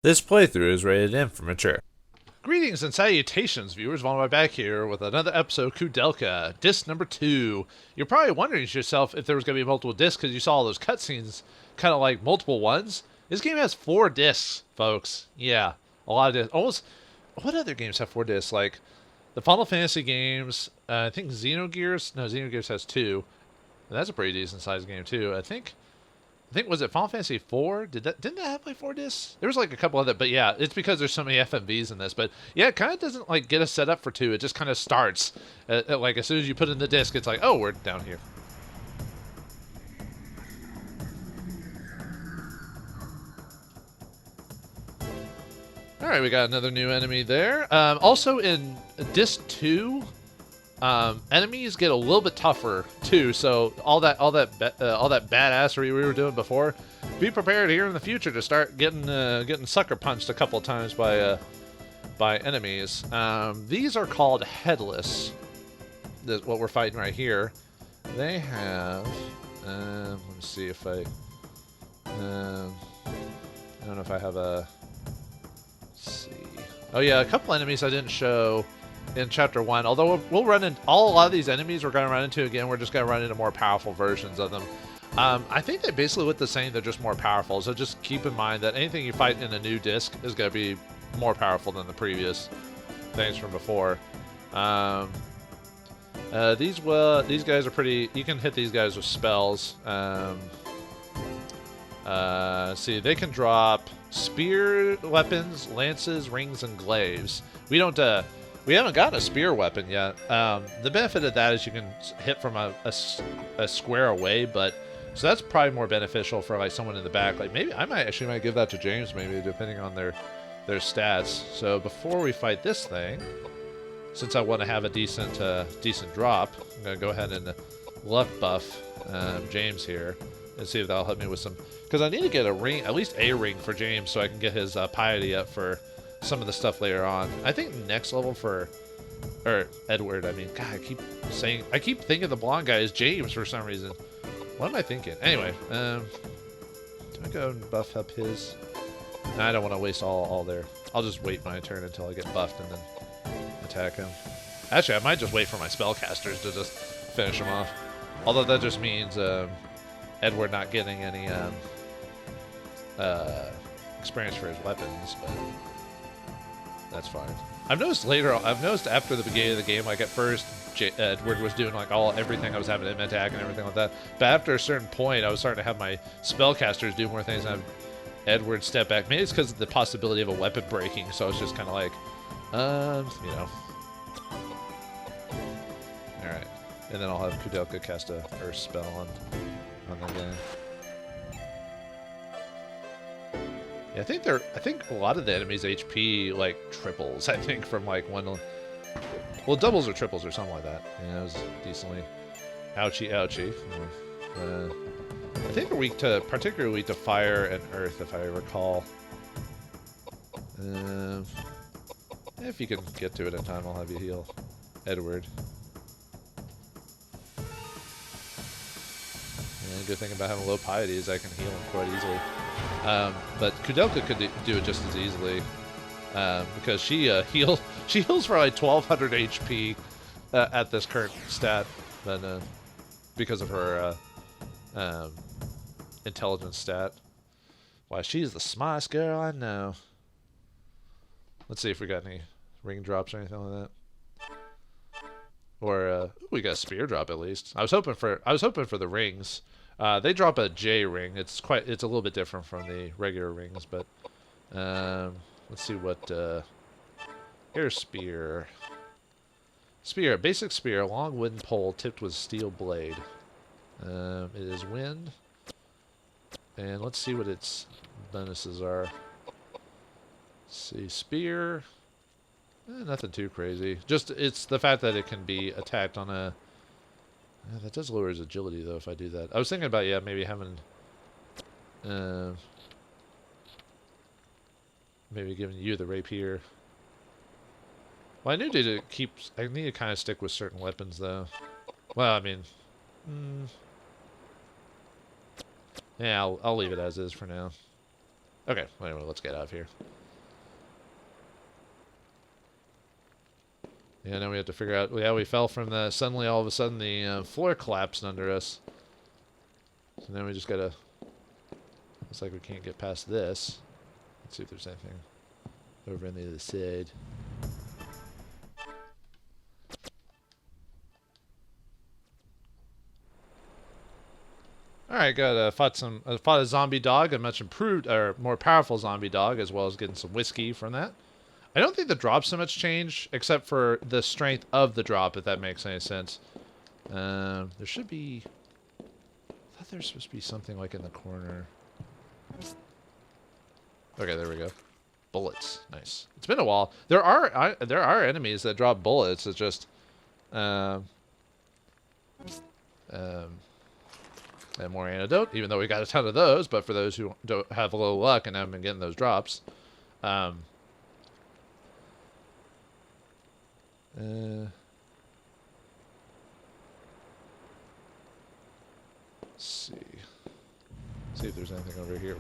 This playthrough is rated M for mature. Greetings and salutations, viewers. Vauldemare back here with another episode of Koudelka, disc number 2. You're probably wondering to yourself if there was going to be multiple discs because you saw all those cutscenes, kind of like multiple ones. This game has 4 discs, folks. Yeah, a lot of discs. Almost. What other games have 4 discs? Like the Final Fantasy games. I think Xenogears. No, Xenogears has 2. And that's a pretty decent sized game too. I think was it Final Fantasy 4? Didn't that have like 4 discs? There was like a couple other, but yeah, it's because there's so many FMVs in this. But yeah, it kind of doesn't like get us set up for 2. It just kind of starts like as soon as you put in the disc, it's like, oh, we're down here. All right, we got another new enemy there. Also in disc 2. Enemies get a little bit tougher too, so all that badassery we were doing before, be prepared here in the future to start getting sucker punched a couple of times by enemies. These are called headless. That's what we're fighting right here. They have. Let me see if I. I don't know if I have a. Let's see. Oh yeah, a couple enemies I didn't show in chapter 1, although we'll run in a lot of these enemies we're going to run into again. We're just going to run into more powerful versions of them. I think they basically look the same, they're just more powerful, so just keep in mind that anything you fight in a new disc is going to be more powerful than the previous things from before. These guys are pretty, you can hit these guys with spells. See, they can drop spear weapons, lances, rings, and glaives. We haven't gotten a spear weapon yet. The benefit of that is you can hit from a square away, but so that's probably more beneficial for like someone in the back. Like maybe I might give that to James, maybe depending on their stats. So before we fight this thing, since I want to have a decent drop, I'm gonna go ahead and luck buff James here and see if that'll help me with some. Because I need to get a ring, at least a ring for James, so I can get his piety up for some of the stuff later on. I think next level or Edward, I mean, God, I keep thinking the blonde guy is James for some reason. What am I thinking? Anyway, do I go and buff up his? No, I don't want to waste all there. I'll just wait my turn until I get buffed and then attack him. Actually, I might just wait for my spellcasters to just finish him off. Although that just means Edward not getting any experience for his weapons, but that's fine. I've noticed after the beginning of the game, like at first, Edward was doing like everything. I was having him attack and everything like that. But after a certain point, I was starting to have my spellcasters do more things and have Edward step back. Maybe it's because of the possibility of a weapon breaking, so it's just kind of like, you know. Alright. And then I'll have Koudelka cast a Earth spell on the guy. Yeah, I think a lot of the enemies' HP like triples. I think from like well, doubles or triples or something like that. Yeah, it was decently ouchy. I think they're particularly weak to fire and earth, if I recall. If you can get to it in time, I'll have you heal Edward. And the good thing about having low piety is I can heal him quite easily. But Koudelka could do it just as easily because she heals for like 1200 HP at this current stat, but because of her intelligence stat. Why, she's the smartest girl I know. Let's see if we got any ring drops or anything like that. Or we got a spear drop at least. I was hoping for the rings. They drop a J ring. It's a little bit different from the regular rings, but let's see what here's spear. Spear, basic spear, long wooden pole tipped with steel blade. It is wind. And let's see what its bonuses are. Let's see, spear. Nothing too crazy. Just it's the fact that it can be attacked on a. That does lower his agility though if I do that. I was thinking about maybe having, maybe giving you the rapier. Well, I need to kind of stick with certain weapons though. Well, I mean, yeah, I'll leave it as is for now. Okay, anyway, let's get out of here. Yeah, now we have to figure out... Yeah, we fell from the... Suddenly, all of a sudden, the floor collapsed under us. So now we just gotta... Looks like we can't get past this. Let's see if there's anything over on the other side. Alright, fought a zombie dog, a much improved, or more powerful zombie dog, as well as getting some whiskey from that. I don't think the drop so much change, except for the strength of the drop, if that makes any sense. There should be... I thought there was supposed to be something like in the corner. Okay, there we go. Bullets. Nice. It's been a while. There are enemies that drop bullets. It's just... and more antidote, even though we got a ton of those, but for those who don't have low luck and haven't been getting those drops. Let's see. See if there's anything over here.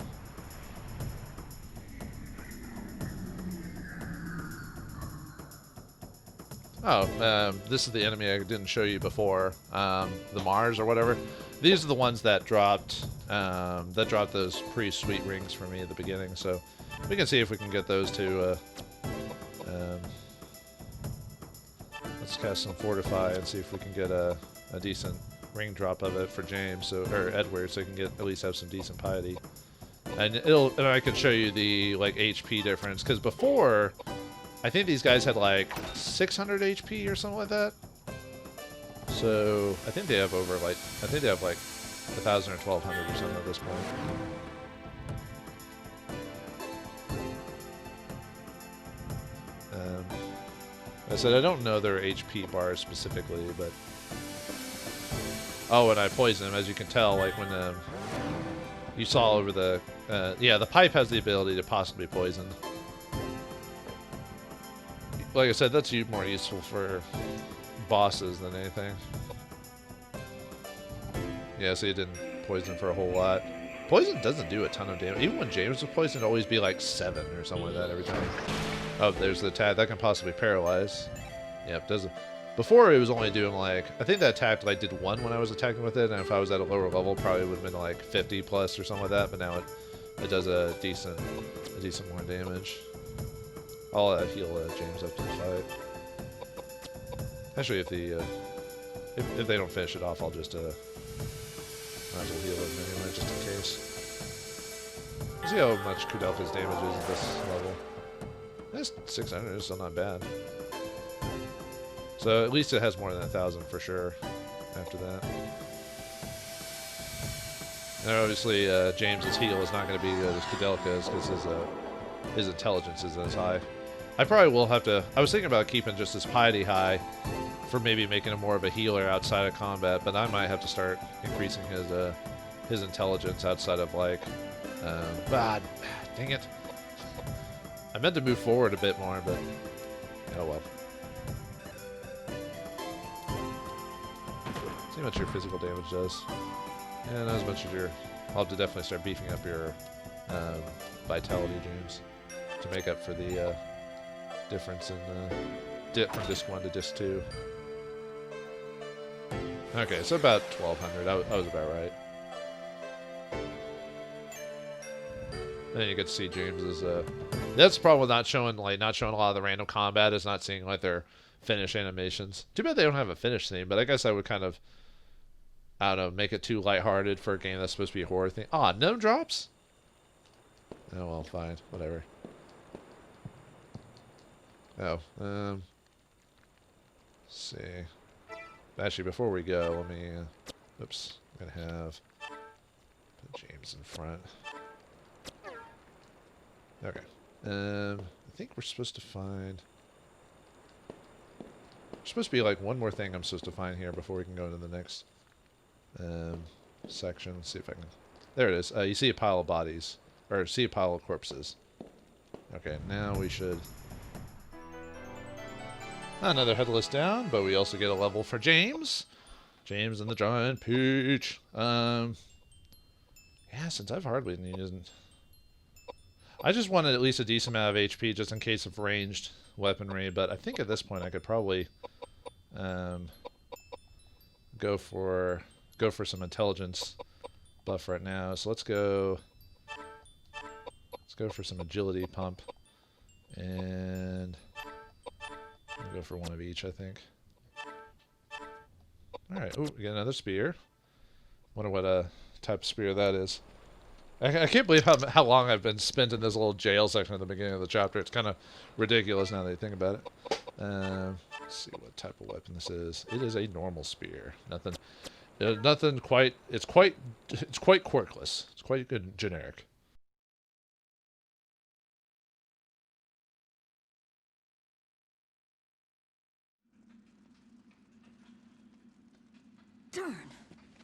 Oh, this is the enemy I didn't show you before. The Mars or whatever. These are the ones that dropped those pretty sweet rings for me at the beginning. So we can see if we can get those to. Let's cast some Fortify and see if we can get a decent ring drop of it for James, or Edward, so he can at least have some decent piety. And I can show you the like HP difference, because before I think these guys had like 600 HP or something like that. So I think they have over like 1,000 or 1,200 or something at this point. I said I don't know their HP bars specifically, but oh, and I poisoned him, as you can tell. Like when you saw over the yeah, the pipe has the ability to possibly poison. Like I said, that's more useful for bosses than anything. Yeah, so he didn't poison for a whole lot. Poison doesn't do a ton of damage. Even when James was poisoned, it'd always be like 7 or something like that every time. Oh, there's the attack. That can possibly paralyze. Yep, doesn't. Before it was only doing like, I think that attack like did 1 when I was attacking with it, and if I was at a lower level, probably would have been like 50 plus or something like that. But now it does a decent more damage. I'll heal James up to the fight. Actually, if they don't finish it off, I'll just might as well heal him anyway, just in case. See how much Koudelka's damage is at this level. That's 600, it's still not bad. So at least it has more than 1,000 for sure after that. And obviously James's heal is not going to be as good as Koudelka's, because his intelligence isn't as high. I probably will have to... I was thinking about keeping just his piety high for maybe making him more of a healer outside of combat, but I might have to start increasing his intelligence outside of like... dang it. I meant to move forward a bit more, but... oh well. See how much your physical damage does. Yeah, not as much as your... I'll have to definitely start beefing up your vitality, James, to make up for the difference in dip from disc 1 to disc 2. Okay, so about 1,200. I was about right. And then you get to see James's. That's the problem with not showing a lot of the random combat, is not seeing like their finish animations. Too bad they don't have a finish theme, but I guess I would kind of, I don't know, make it too lighthearted for a game that's supposed to be a horror thing. Ah, no drops? Oh well, fine, whatever. Oh, let's see. Actually, before we go, let me. Oops, I'm gonna have put James in front. Okay. I think we're supposed to find. There's supposed to be like one more thing I'm supposed to find here before we can go into the next section. Let's see if I can. There it is. You see a pile of bodies, or see a pile of corpses. Okay, now we should. Another headless down, but we also get a level for James. James and the Giant Peach. Yeah, since I've hardly used. I just wanted at least a decent amount of HP just in case of ranged weaponry, but I think at this point I could probably go for some intelligence buff right now. So let's go for some agility pump, and I'll go for one of each, I think. All right. Oh, we got another spear. Wonder what type of spear that is. I can't believe how long I've been spent in this little jail section at the beginning of the chapter. It's kind of ridiculous now that you think about it. Let's see what type of weapon this is. It is a normal spear. Nothing quite. It's quite quirkless. It's quite good, generic. Darn.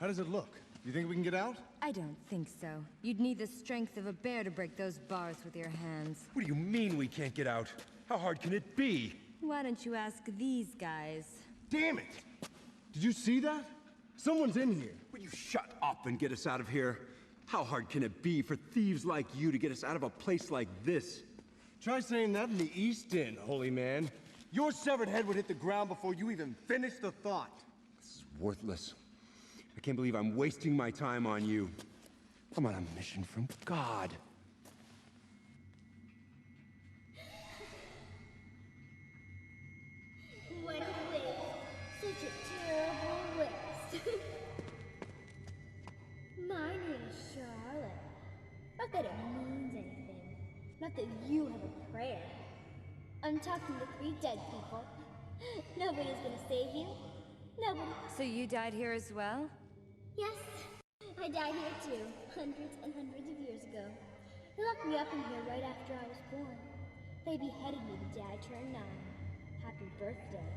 How does it look? You think we can get out? I don't think so. You'd need the strength of a bear to break those bars with your hands. What do you mean we can't get out? How hard can it be? Why don't you ask these guys? Damn it! Did you see that? Someone's in here. Will you shut up and get us out of here? How hard can it be for thieves like you to get us out of a place like this? Try saying that in the East End, holy man. Your severed head would hit the ground before you even finished the thought. This is worthless. I can't believe I'm wasting my time on you. I'm on a mission from God. What a waste. Such a terrible waste. My name is Charlotte. Not that it means anything. Not that you have a prayer. I'm talking to 3 dead people. Nobody's gonna save you. Nobody. So you died here as well? Yes, I died here too, hundreds and hundreds of years ago. They locked me up in here right after I was born. They beheaded me the day I turned 9. Happy birthday.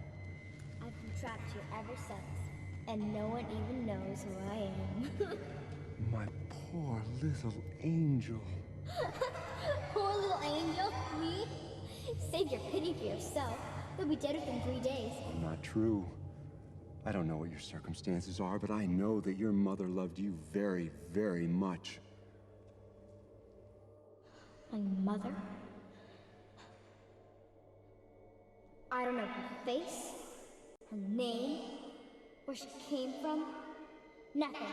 I've been trapped here ever since, and no one even knows who I am. My poor little angel. Poor little angel, me? Save your pity for yourself. You'll be dead within 3 days. Not true. I don't know what your circumstances are, but I know that your mother loved you very, very much. My mother? I don't know her face, her name, where she came from. Nothing.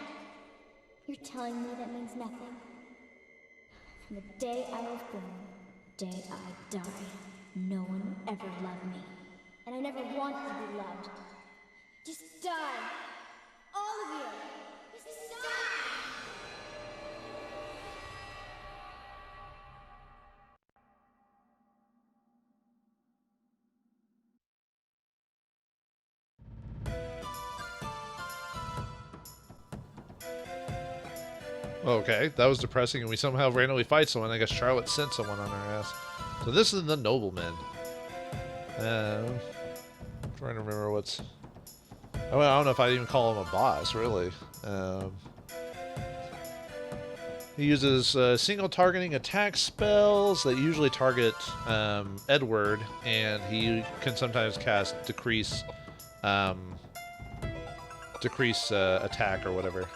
You're telling me that means nothing? From the day I was born, the day I died, no one ever loved me. And I never wanted to be loved. Just die! All of you! Just die! Okay, that was depressing, and we somehow randomly fight someone. I guess Charlotte sent someone on our ass. So this is the nobleman. I'm trying to remember what's... I don't know if I'd even call him a boss, really. He uses single targeting attack spells that usually target Edward, and he can sometimes cast decrease attack or whatever.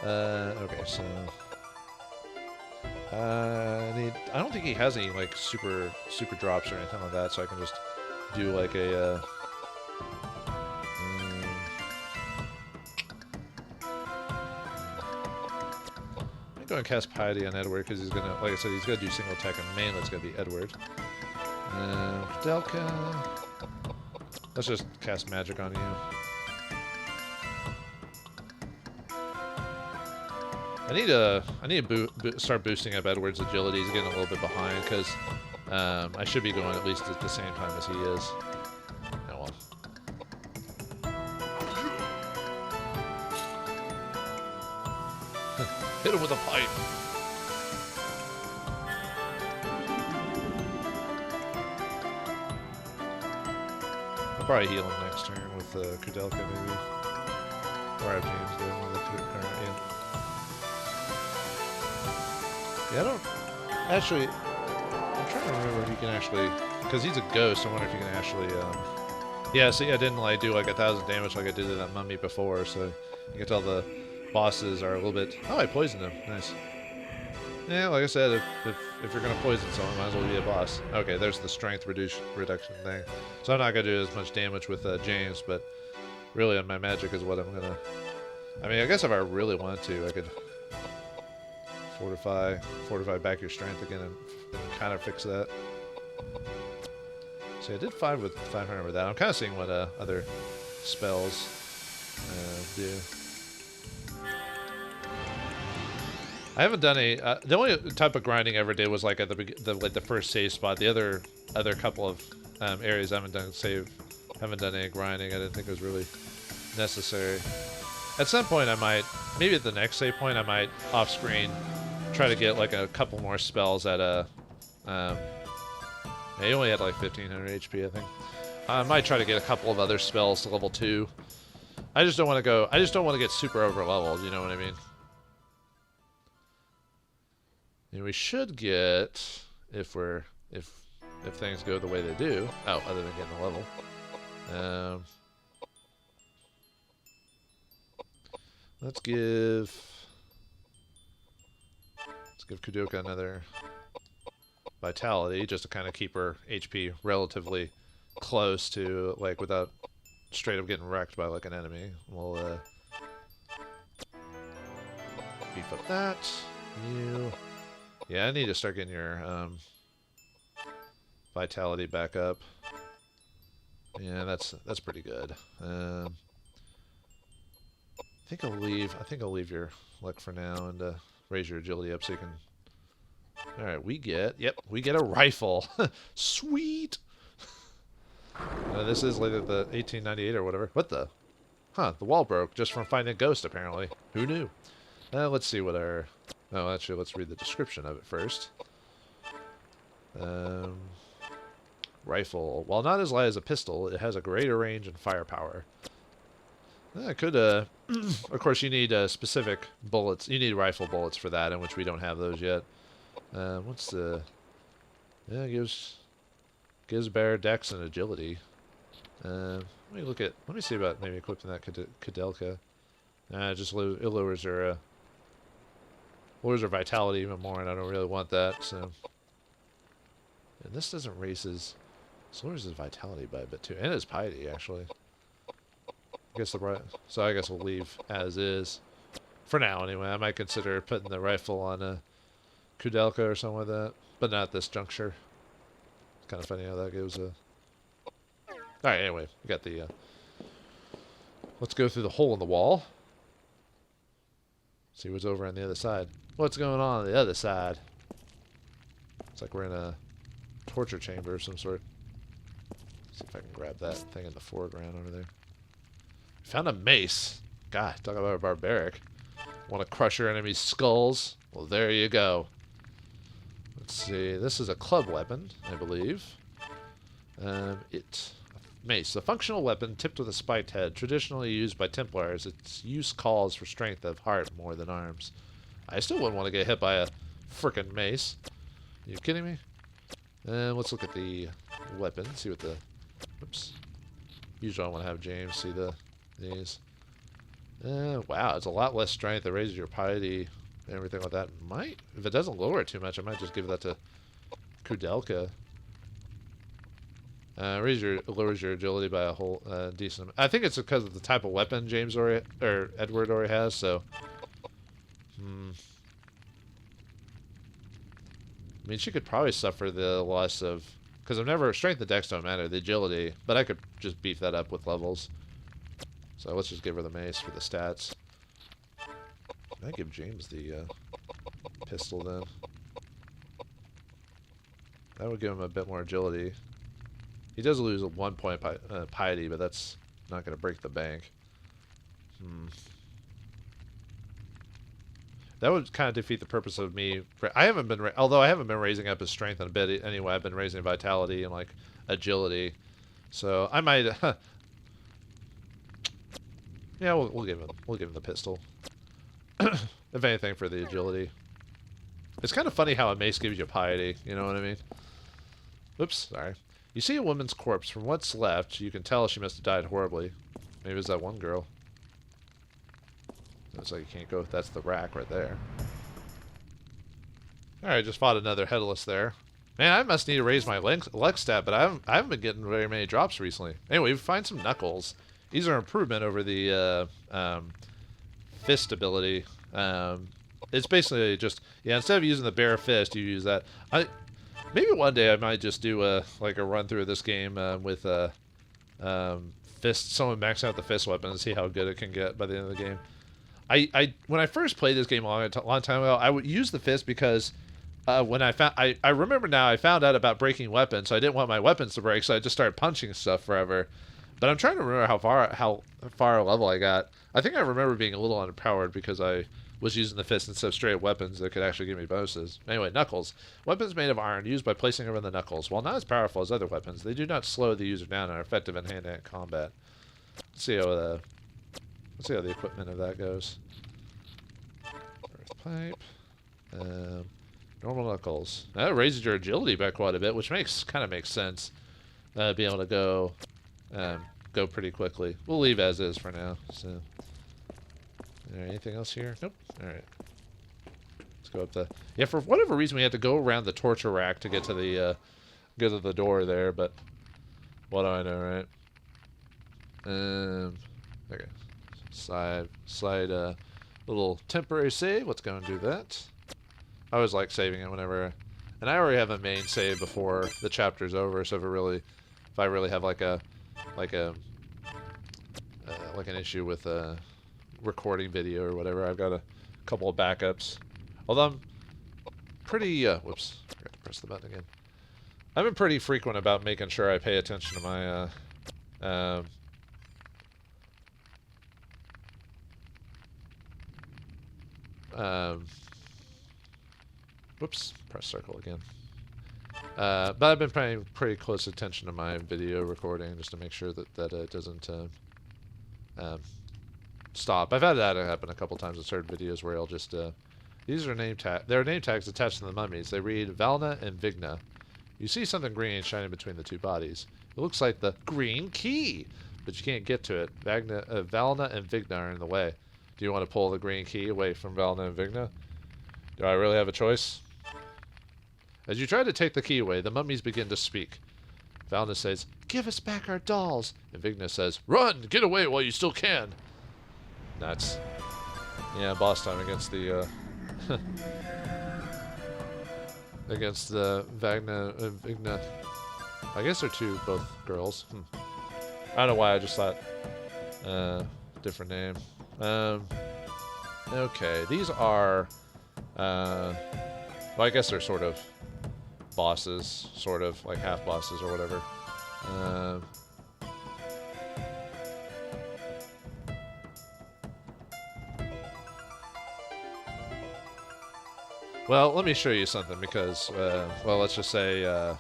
Okay, so I don't think he has any like super drops or anything like that, so I can just do like a I'm going to cast Piety on Edward because he's gonna, like I said, he's gonna do single attack, and mainly it's gonna be Edward. Koudelka. Let's just cast magic on you. I need to start boosting up Edward's agility. He's getting a little bit behind because I should be going at least at the same time as he is. Oh well. Hit him with a pipe. I'll probably heal him next turn with Koudelka maybe. Or have James do it with the current. Yeah, I don't actually. I'm trying to remember if you can actually, because he's a ghost. I wonder if you can actually. Yeah, see, I didn't like do like 1,000 damage like I did to that mummy before, so you can tell the bosses are a little bit. Oh, I poisoned him. Nice. Yeah, like I said, if you're gonna poison someone, might as well be a boss. Okay, there's the strength reduction thing. So I'm not gonna do as much damage with James, but really on my magic is what I'm gonna... I mean, I guess if I really wanted to, I could fortify back your strength again and kind of fix that. See, I did 5 with 500 with that. I'm kind of seeing what other spells do. I haven't done any. The only type of grinding I ever did was like at the first save spot. The other couple of areas I haven't done any grinding. I didn't think it was really necessary. At some point, I might, maybe at the next save point, I might off screen try to get like a couple more spells at a. He only had like 1500 HP, I think. I might try to get a couple of other spells to level 2. I just don't want to go. I just don't want to get super over leveled. You know what I mean? And we should get, if things go the way they do. Oh, other than getting a level. Let's give Kūderuka another vitality, just to kind of keep her HP relatively close to, like, without straight up getting wrecked by like an enemy. We'll beef up that. You. Yeah, I need to start getting your vitality back up. Yeah, that's pretty good. I think I'll leave your luck for now and raise your agility up so you can. All right, we get a rifle. Sweet. This is like the 1898 or whatever. What the? Huh? The wall broke just from finding a ghost. Apparently, who knew? Let's see what our. Oh, actually, let's read the description of it first. Rifle. While not as light as a pistol, it has a greater range and firepower. It could, of course, you need specific bullets. You need rifle bullets for that, in which we don't have those yet. What's the... Yeah, gives bear dex and agility. Let me see about maybe equipping that Koudelka. Just it lowers her vitality even more, and I don't really want that. So, and this doesn't raise his. This lowers his vitality by a bit too, and his piety actually. I guess I guess we'll leave as is for now anyway. I might consider putting the rifle on a Koudelka or something like that, but not at this juncture. It's kind of funny how that goes. All right, anyway, we got the. Let's go through the hole in the wall. See what's over on the other side. What's going on the other side? It's like we're in a torture chamber of some sort. See if I can grab that thing in the foreground over there. Found a mace. God, talk about a barbaric. Want to crush your enemy's skulls? Well, there you go. Let's see. This is a club weapon, I believe. Mace, a functional weapon tipped with a spiked head, traditionally used by Templars. Its use calls for strength of heart more than arms. I still wouldn't want to get hit by a frickin' mace. Are you kidding me? Let's look at the weapon. See what the. Oops. Usually I want to have James see these. Wow, it's a lot less strength. It raises your piety and everything like that. If it doesn't lower it too much, I might just give that to Koudelka. Lowers your agility by a whole decent amount. I think it's because of the type of weapon James or Edward already has. So, I mean, she could probably suffer the loss of, because I've never strength and dex don't matter, the agility, but I could just beef that up with levels. So let's just give her the mace for the stats. Can I give James the pistol then? That would give him a bit more agility. He does lose a 1 point piety, but that's not going to break the bank. That would kind of defeat the purpose of me. Although I haven't been raising up his strength in a bit anyway. I've been raising vitality and like agility, so I might. Yeah, we'll give him the pistol. If anything, for the agility. It's kind of funny how a mace gives you piety. You know what I mean? Oops, sorry. You see a woman's corpse. From what's left, you can tell she must have died horribly. Maybe it's that one girl. Looks like you can't go. That's the rack right there. Alright, just fought another headless there. Man, I must need to raise my Lex stat, but I haven't been getting very many drops recently. Anyway, we find some knuckles. These are an improvement over the fist ability. It's basically just, yeah, instead of using the bare fist, you use that. Maybe one day I might just do a run through of this game with fist. Someone max out the fist weapon and see how good it can get by the end of the game. When I first played this game a long time ago, I would use the fist because when I remember now, I found out about breaking weapons, so I didn't want my weapons to break, so I just started punching stuff forever. But I'm trying to remember how far a level I got. I think I remember being a little underpowered because I was using the fist instead of straight weapons that could actually give me bonuses. Anyway, knuckles. Weapons made of iron used by placing around the knuckles. While not as powerful as other weapons, they do not slow the user down and are effective in hand-to-hand combat. Let's see how the equipment of that goes. Earth pipe. Normal knuckles. That raises your agility by quite a bit, which kind of makes sense. Being able to go pretty quickly. We'll leave as is for now. So, is there anything else here? Nope. All right. Let's go up the. Yeah, for whatever reason we had to go around the torture rack to get to the door there, but what do I know, right? Okay. Slide little temporary save. Let's go and do that. I always like saving it whenever, and I already have a main save before the chapter's over. So if I really have like an issue with recording video or whatever, I've got a couple of backups. Although I'm pretty whoops, I forgot to press the button again. I've been pretty frequent about making sure I pay attention to my whoops, press circle again. But I've been paying pretty close attention to my video recording just to make sure that it doesn't stop. I've had that happen a couple times in certain videos where I'll just these are there are name tags attached to the mummies. They read Valna and Vigna. You see something green shining between the two bodies. It looks like the green key, but you can't get to it. Valna and Vigna are in the way. Do you want to pull the green key away from Valna and Vigna? Do I really have a choice? As you try to take the key away, the mummies begin to speak. Valna says, "Give us back our dolls." And Vigna says, "Run! Get away while you still can!" Nuts. Yeah, boss time against the, against the Vagna and Vigna. I guess they're both girls. I don't know why I just thought, different name. Okay, these are, well, I guess they're sort of bosses, sort of like half bosses or whatever. Well, let me show you something because, well, let's just say, well,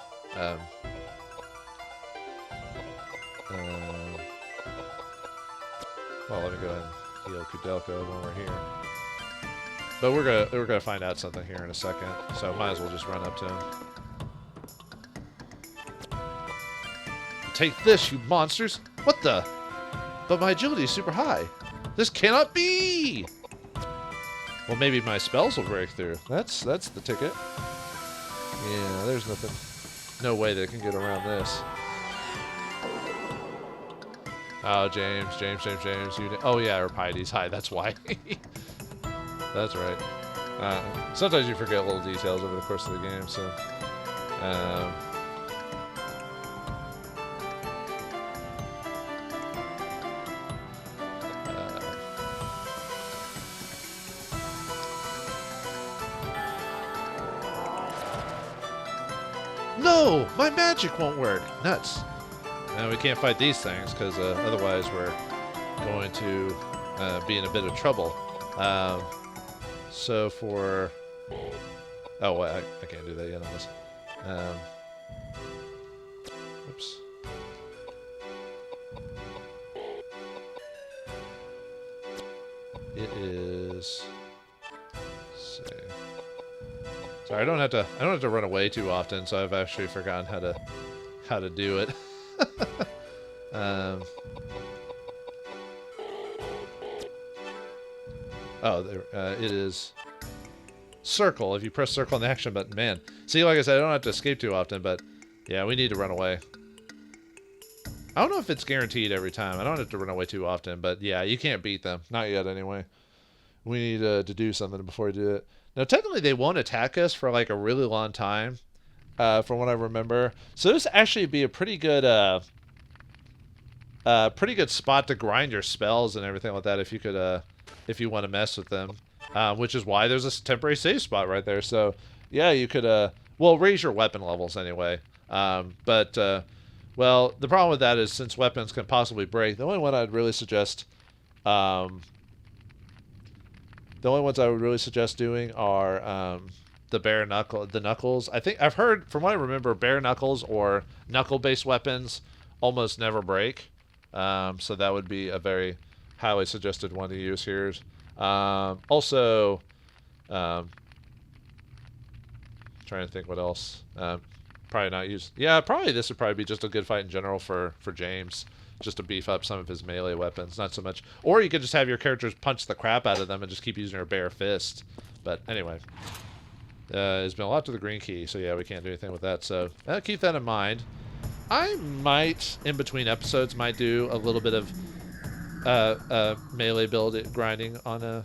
let me go ahead and heal Koudelka when we're here. But we're gonna find out something here in a second, so might as well just run up to him. Take this, you monsters! What the? But my agility is super high. This cannot be! Well, maybe my spells will break through. That's the ticket. Yeah, there's no way they can get around this. Oh, James. Oh yeah, Arpeides. Hi, that's why. That's right. Sometimes you forget little details over the course of the game, so. No! My magic won't work! Nuts. And we can't fight these things, because otherwise we're going to be in a bit of trouble. So for... Oh, wait, I can't do that yet on this. Oops. It is... Let's see. Sorry, I don't have to run away too often, so I've actually forgotten how to do it. Oh, there, it is. circle. If you press circle on the action button, man. See, like I said, I don't have to escape too often, but yeah, we need to run away. I don't know if it's guaranteed every time. I don't have to run away too often, but yeah, you can't beat them. Not yet, anyway. We need to do something before we do it. Now, technically, they won't attack us for like a really long time, from what I remember. So this actually be a pretty good spot to grind your spells and everything like that if you could, if you want to mess with them. Which is why there's a temporary save spot right there. So yeah, you could, well, raise your weapon levels anyway. Well, the problem with that is since weapons can possibly break, the only one I'd really suggest, the only ones I would really suggest doing are the knuckles. I think I've heard, from what I remember, bare knuckles or knuckle-based weapons almost never break. So that would be a very highly suggested one to use here. Also, trying to think what else. Probably not use. Yeah, probably this would probably be just a good fight in general for James, just to beef up some of his melee weapons. Not so much. Or you could just have your characters punch the crap out of them and just keep using your bare fist. But anyway, there's been a lot to the green key, so yeah, we can't do anything with that. So keep that in mind. I might, in between episodes, might do a little bit of melee build grinding on them.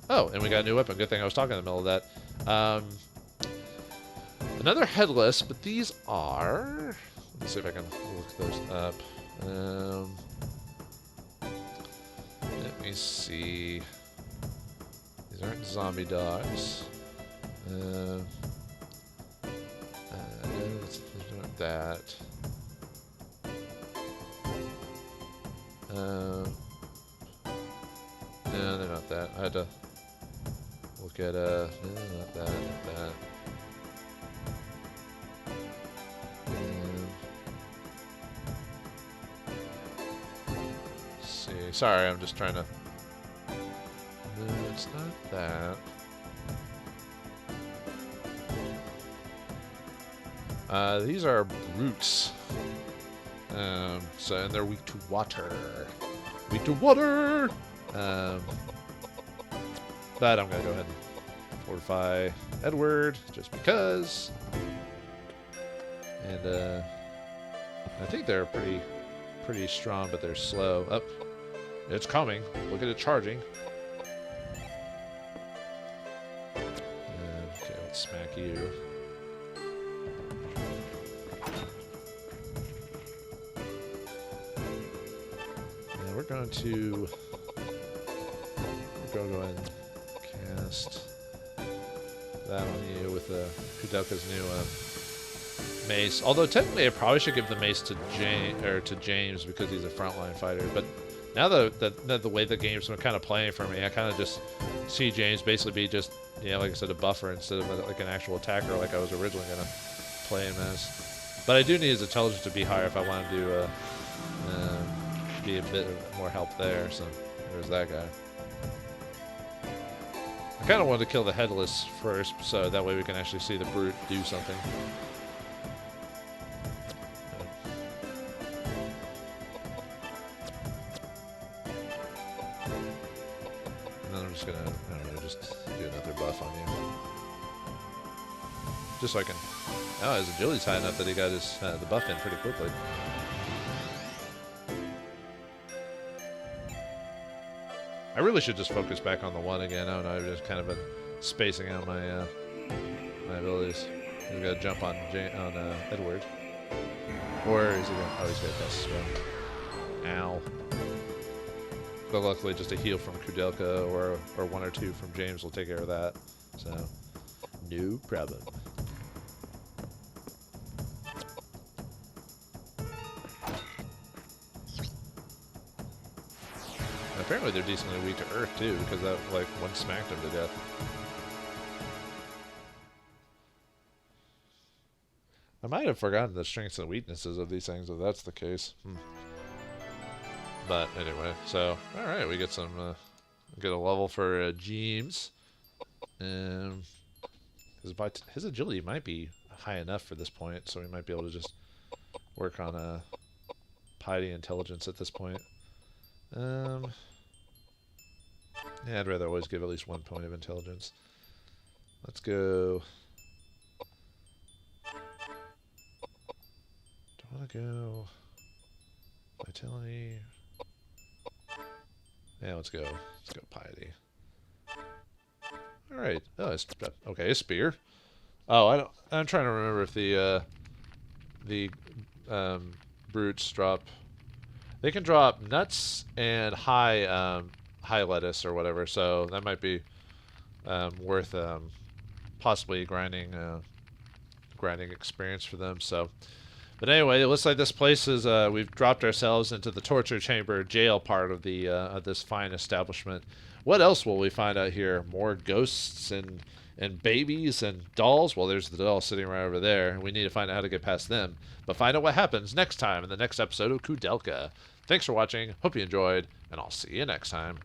Oh, and we got a new weapon. Good thing I was talking in the middle of that. Another headless, but these are... Let's see if I can look those up. Let me see. These aren't zombie dogs. These aren't that. No, they're not that. I had to look at, no, not that, not that. Let's see. Sorry, I'm just trying to... No, it's not that. These are brutes. And they're weak to water. Weak to water! But I'm gonna go ahead and fortify Edward, just because. And, I think they're pretty strong, but they're slow. Up. It's coming. Look at it charging. Okay, let's smack you. And we're going to go ahead and cast that on you with Koudelka's new mace. Although technically, I probably should give the mace to James because he's a frontline fighter. But now that the way the game's been kind of playing for me, I kind of just see James basically be just, you know, like I said, a buffer instead of like an actual attacker like I was originally gonna play him as. But I do need his intelligence to be higher if I want him to be a bit more help there. So there's that guy. I kind of wanted to kill the headless first, so that way we can actually see the brute do something. And then I'm just gonna, I don't know, just do another buff on you. Just so I can... Oh, his agility's high enough that he got his the buff in pretty quickly. I really should just focus back on the one again. I don't know, I've just kind of been spacing out my my abilities. He's got to jump on Edward. Or is he going to... Oh, he's got to cast a spell. Ow. But luckily just a heal from Koudelka or one or two from James will take care of that. So, no problem. Apparently they're decently weak to earth too, because that like one smacked him to death. I might have forgotten the strengths and weaknesses of these things if that's the case. But anyway, so alright, we get some get a level for James. His agility might be high enough for this point, so we might be able to just work on piety intelligence at this point. Yeah, I'd rather always give at least 1 point of intelligence. Let's go. Don't want to go. Vitality. Yeah, let's go. Let's go piety. All right. Oh, it's okay. A spear. Oh, I'm trying to remember if the brutes drop. They can drop nuts and high lettuce or whatever. So that might be worth possibly grinding experience for them. So. But anyway, it looks like this place is, we've dropped ourselves into the torture chamber jail part of the of this fine establishment. What else will we find out here? More ghosts and babies and dolls? Well, there's the doll sitting right over there. We need to find out how to get past them. But find out what happens next time in the next episode of Koudelka. Thanks for watching. Hope you enjoyed, and I'll see you next time.